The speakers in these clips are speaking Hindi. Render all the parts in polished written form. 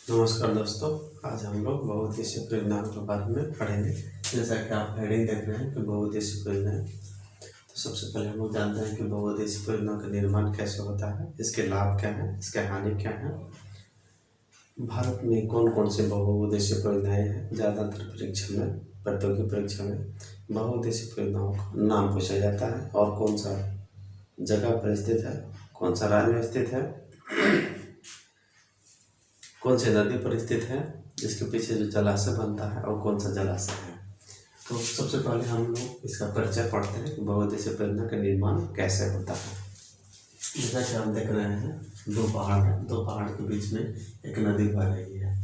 नमस्कार दोस्तों, आज हम लोग बहुउद्देशीय परियोजनाओं के बारे में पढ़ेंगे। जैसा कि आप हेडिंग देख रहे हैं कि बहुउद्देशीय परियोजनाएं। तो सबसे पहले हम लोग जानते हैं कि बहुउद्देशीय परियोजनाओं का निर्माण कैसे होता है, इसके लाभ क्या हैं, इसके हानि क्या हैं। भारत में कौन कौन से बहुउद्देशीय परियोजनाएं हैं। ज़्यादातर परीक्षा में, प्रतियोगी परीक्षा में बहुउद्देशीय परियोजनाओं का नाम पूछा जाता है और कौन सा जगह पर स्थित है, कौन सा राज्य में स्थित है, कौन सी नदी पर स्थित है, जिसके पीछे जो जलाशय बनता है और कौन सा जलाशय है। तो सबसे पहले हम लोग इसका परिचय पढ़ते हैं कि बहुउद्देशीय परियोजना का निर्माण कैसे होता है। जैसा कि हम देख रहे हैं, दो पहाड़ हैं, दो पहाड़ के बीच में एक नदी बह रही है।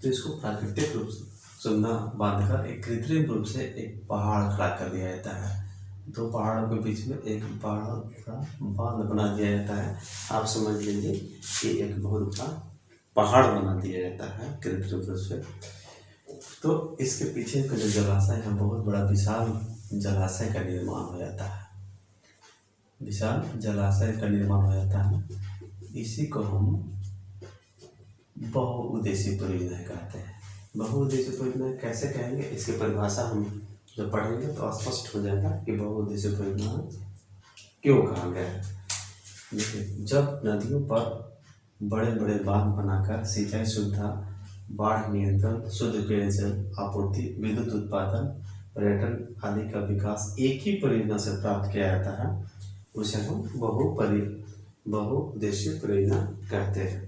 तो इसको प्राकृतिक रूप से सुंदर बांधकर एक कृत्रिम रूप से एक पहाड़ खड़ा कर दिया जाता है। दो पहाड़ों के बीच में एक पहाड़ का बांध बना दिया जाता है। आप समझ लीजिए कि एक बहुत बड़ा पहाड़ बना दिया जाता है कृत्रिम रूप से। तो इसके पीछे का जो जलाशय है, बहुत बड़ा विशाल जलाशय का निर्माण हो जाता है। विशाल जलाशय का निर्माण हो जाता है, इसी को हम बहुउद्देशीय परियोजना कहते हैं। बहुउद्देशीय परियोजना कैसे कहेंगे, इसकी परिभाषा हम जब पढ़ेंगे तो स्पष्ट हो जाएगा कि बहुउद्देशीय परियोजना क्यों कहा गया है। देखिए, जब नदियों पर बड़े बड़े बांध बनाकर सिंचाई सुविधा, बाढ़ नियंत्रण, शुद्ध पेयजल आपूर्ति, विद्युत उत्पादन, पर्यटन आदि का विकास एक ही परियोजना से प्राप्त किया जाता है, उसे हम बहुउद्देशीय परियोजना कहते हैं।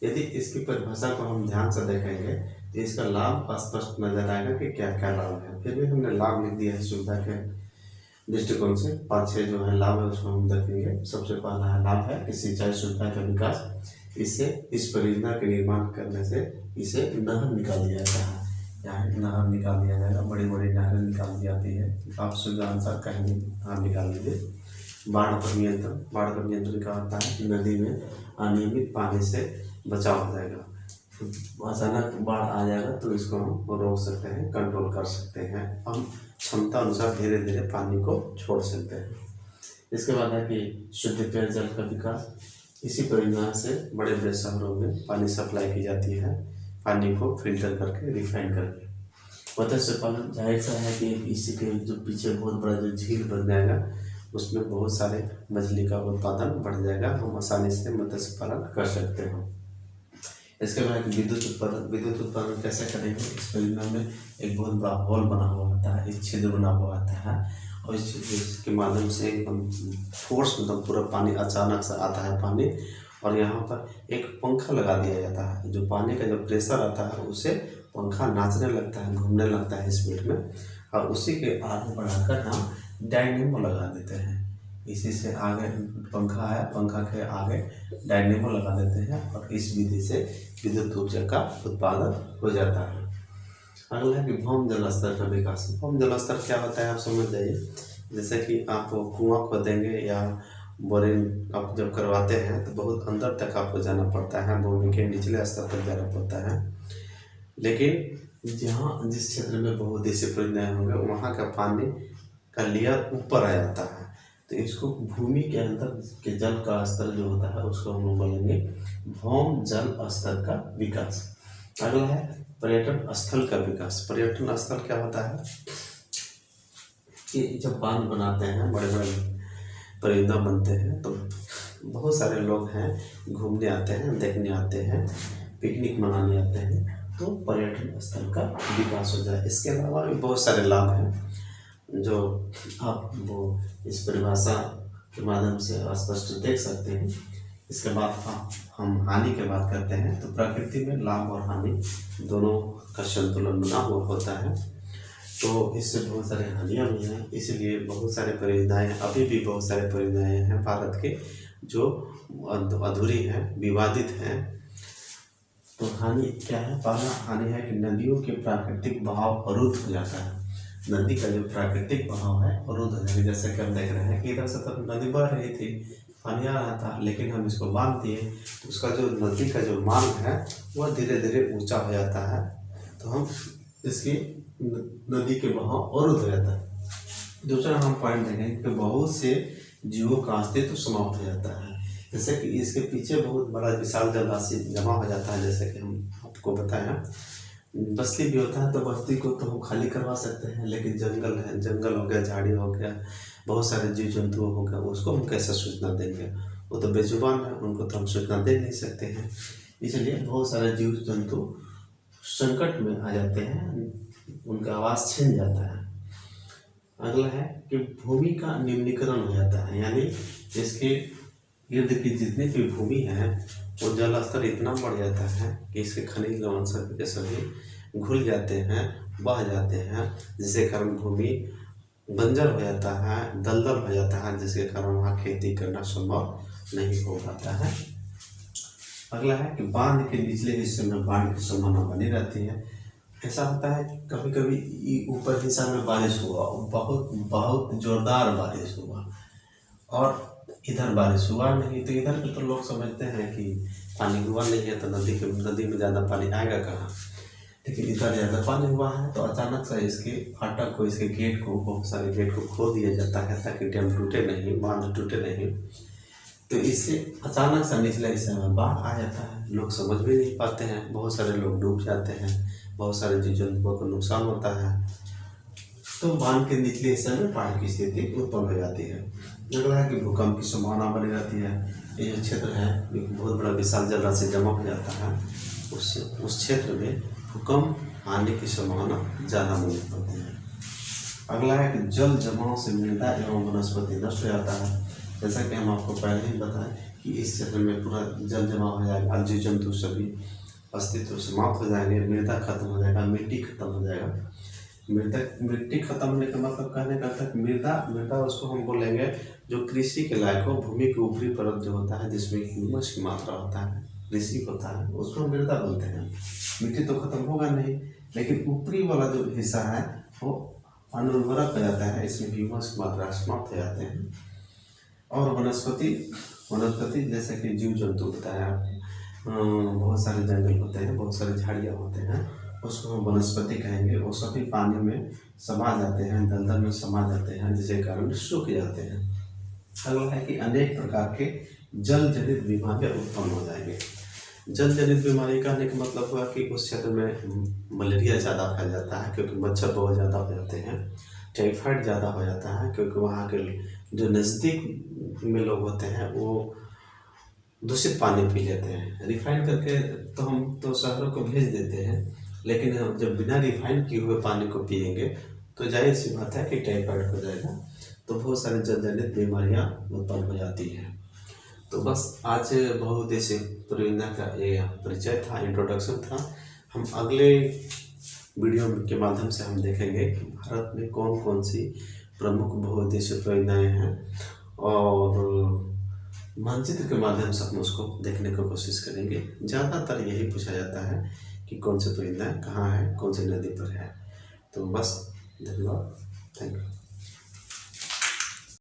यदि इसकी परिभाषा को हम ध्यान से देखेंगे तो इसका लाभ स्पष्ट नजर आएगा कि क्या क्या लाभ है। फिर भी हमने लाभ लिख दिया है सुविधा के दृष्टिकोण से। 5-6 जो है लाभ है उसको हम देखेंगे। सबसे पहला है लाभ है कि सिंचाई सुविधा का विकास। इससे इस परियोजना के निर्माण करने से इसे नहर निकाल दिया जाता है, यहाँ नहर निकाल दिया जाएगा, बड़ी बड़ी नहरें निकाल दी जाती है। आप सुविधा अनुसार कहेंगे नहर निकाल दीजिए। बाढ़ पर नियंत्रण क्या होता है कि नदी में अनियमित पानी से बचाव हो जाएगा। अचानक बाढ़ आ जाएगा तो इसको हम रोक सकते हैं, कंट्रोल कर सकते हैं। हम क्षमता अनुसार धीरे धीरे पानी को छोड़ सकते हैं। इसके बाद है कि शुद्ध पेयजल का विकास। इसी परियोजना से बड़े बड़े शहरों में पानी सप्लाई की जाती है, पानी को फिल्टर करके, रिफाइन करके। मत्स्य पालन जाहिर सा है कि इसी के जो पीछे बहुत बड़ा जो झील बन जाएगा उसमें बहुत सारे मछली का उत्पादन बढ़ जाएगा, हम आसानी से मत्स्य पालन कर सकते हैं। इसके बाद विद्युत उत्पादन कैसे करेंगे। इस परियोजना में एक बहुत बड़ा होल बना हुआ होता है, एक छिद्र बना हुआ होता है और इस छिद्र के माध्यम से एकदम फोर्स मतलब पूरा पानी अचानक से आता है पानी, और यहाँ पर एक पंखा लगा दिया जाता है। जो पानी का जो प्रेशर आता है उसे पंखा नाचने लगता है, घूमने लगता है स्पीड में, और उसी के आगे बढ़ाकर हम डायनेमो लगा देते हैं। इसी से आगे पंखा है, पंखा के आगे डायनेमो लगा देते हैं और इस विधि से विद्युत ऊर्जा का उत्पादन हो जाता है। अगला है कि भौम जल स्तर का विकास। भौम जल स्तर क्या होता है आप समझ जाइए। जैसे कि आप कुआं खोदेंगे या बोरिंग आप जब करवाते हैं तो बहुत अंदर तक आपको जाना पड़ता है, भूमि के निचले स्तर तक जाना पड़ता है। लेकिन जिस क्षेत्र में बहुउद्देशीय परियोजनाएं होंगे वहाँ का पानी का लेयर ऊपर आ जाता है, तो इसको भूमि के अंदर के जल का स्तर जो होता है उसको हम लोग बोलेंगे भौम जल स्तर का विकास। अगला है पर्यटन स्थल का विकास। पर्यटन स्थल क्या होता है कि जब बांध बनाते हैं, बड़े बड़े परियोजना बनते हैं तो बहुत सारे लोग हैं घूमने आते हैं, देखने आते हैं, पिकनिक मनाने आते हैं, तो पर्यटन स्थल का विकास हो जाए। इसके अलावा भी बहुत सारे लाभ हैं जो आप वो इस परिभाषा के माध्यम से स्पष्ट देख सकते हैं। इसके बाद हम हानि की बात करते हैं तो प्रकृति में लाभ और हानि दोनों का संतुलन बना हुआ होता है, तो इससे बहुत सारे हानियाँ भी हैं। इसलिए बहुत सारे परियोजनाएं, अभी भी बहुत सारे परियोजनाएं हैं भारत के जो अधूरी हैं, विवादित हैं। तो हानि क्या है। पहला हानि है कि नदियों के प्राकृतिक बहाव अवरुद्ध हो जाता है। नदी का जो प्राकृतिक बहाव है अवरुद्ध हो जाएगा। जैसे कि हम देख रहे हैं कि इधर से तो नदी बह रही थी, पानी आ रहा था, लेकिन हम इसको बांध दिए तो उसका जो नदी का जो मार्ग है वह धीरे धीरे ऊंचा हो जाता है, तो हम इसकी नदी के बहाव अवरुद्ध हो जाता है। दूसरा हम पॉइंट देखेंगे कि बहुत से जीवों का अस्तित्व समाप्त हो जाता है। जैसे कि इसके पीछे बहुत बड़ा विशाल जलराशि जमा हो जाता है, जैसे कि हम आपको बताया। बस्ती भी होता है तो बस्ती को तो हम खाली करवा सकते हैं, लेकिन जंगल है, जंगल हो गया, झाड़ी हो गया, बहुत सारे जीव जंतु हो गया, उसको हम कैसे सूचना देंगे? वो तो बेजुबान है, उनको तो हम सूचना दे नहीं सकते हैं। इसलिए बहुत सारे जीव जंतु संकट में आ जाते हैं, उनका आवाज़ छिन जाता है। अगला है कि भूमि का निम्नीकरण हो जाता है, यानी इसके इर्द की जितनी भी भूमि है वो जल स्तर इतना बढ़ जाता है कि इसके खनिज लवण सभी के सभी घुल जाते हैं, बह जाते हैं, जिसके कारण भूमि बंजर हो जाता है, दलदल हो जाता है, जिसके कारण वहाँ खेती करना संभव नहीं हो पाता है। अगला है कि बांध के निचले हिस्से में बाढ़ की संभावना बनी रहती है। ऐसा होता है कभी कभी ऊपर हिस्सा में बारिश हुआ, बहुत बहुत जोरदार बारिश हुआ, और इधर बारिश हुआ नहीं, तो इधर के तो लोग समझते हैं कि पानी हुआ नहीं है तो नदी में ज़्यादा पानी आएगा कहाँ। लेकिन इधर ज़्यादा पानी हुआ है तो अचानक से इसके फाटक को, इसके गेट को, बहुत सारे गेट को खोल दिया जाता है ताकि डैम टूटे नहीं, बांध टूटे नहीं। तो इससे अचानक से निचले हिस्से में बाढ़ आ जाता है, लोग समझ भी नहीं पाते हैं, बहुत सारे लोग डूब जाते हैं, बहुत सारे जीव जंतुओं को नुकसान होता है। तो बांध के निचले हिस्से में बाढ़ की स्थिति उत्पन्न हो जाती है। अगला है कि भूकंप की संभावना बनी रहती है। ये जो क्षेत्र है, एक बहुत बड़ा विशाल जलराशि जमा हो जाता है, उस क्षेत्र में भूकंप आने की संभावना ज़्यादा बनी होती है। अगला है कि जल जमाव से मृदा एवं वनस्पति नष्ट हो जाता है। जैसा कि हम आपको पहले ही बताएं कि इस क्षेत्र में पूरा जल जमा हो जाएगा, जीव जंतु सभी अस्तित्व समाप्त हो जाएंगे, मृदा खत्म हो जाएगा, मिट्टी खत्म हो जाएगा। मिट्टी खत्म होने का मतलब कहने का था मृदा उसको हम बोलेंगे जो कृषि के लायक हो, भूमि के ऊपरी परत जो होता है जिसमें ह्यूमस की मात्रा होता है, कृषि होता है, उसको मृदा बोलते हैं। मिट्टी तो खत्म होगा नहीं, लेकिन ऊपरी वाला जो हिस्सा है वो अनुर्वरक हो जाता है, इसमें ह्यूमस की मात्रा समाप्त हो जाते हैं। और वनस्पति जैसे कि जीव जंतु बताया, बहुत सारे जंगल होते हैं, बहुत सारे झाड़ियाँ होते हैं, उसको हम वनस्पति कहेंगे। वो सभी पानी में समा जाते हैं, दलदल में समा जाते हैं, जिसके कारण सूख जाते हैं। अगला है कि अनेक प्रकार के जल जनित बीमारियाँ उत्पन्न हो जाएंगे। जल जनित बीमारी कहने का मतलब हुआ कि उस क्षेत्र में मलेरिया ज़्यादा फैल जाता है क्योंकि मच्छर बहुत ज़्यादा हो जाते हैं, टाइफाइड ज़्यादा हो जाता है क्योंकि वहाँ के जो नज़दीक में लोग होते हैं वो दूषित पानी पी लेते हैं। रिफाइन करके तो हम तो शहरों को भेज देते हैं, लेकिन हम जब बिना रिफाइन किए हुए पानी को पिएंगे तो जाहिर सी बात है कि टाइफाइड हो जाएगा, तो बहुत सारे जल जनित बीमारियाँ उत्पन्न हो जाती हैं। तो बस आज बहुउद्देशीय परियोजना का ये परिचय था, इंट्रोडक्शन था। हम अगले वीडियो के माध्यम से हम देखेंगे कि भारत में कौन कौन सी प्रमुख बहुउद्देशीय परियोजनाएँ हैं, और मानचित्र के माध्यम से हम उसको देखने की कोशिश करेंगे। ज़्यादातर यही पूछा जाता है कि कौन सी परियोजनाएँ कहाँ है, कौन सी नदी पर है। तो बस धन्यवाद, थैंक यू।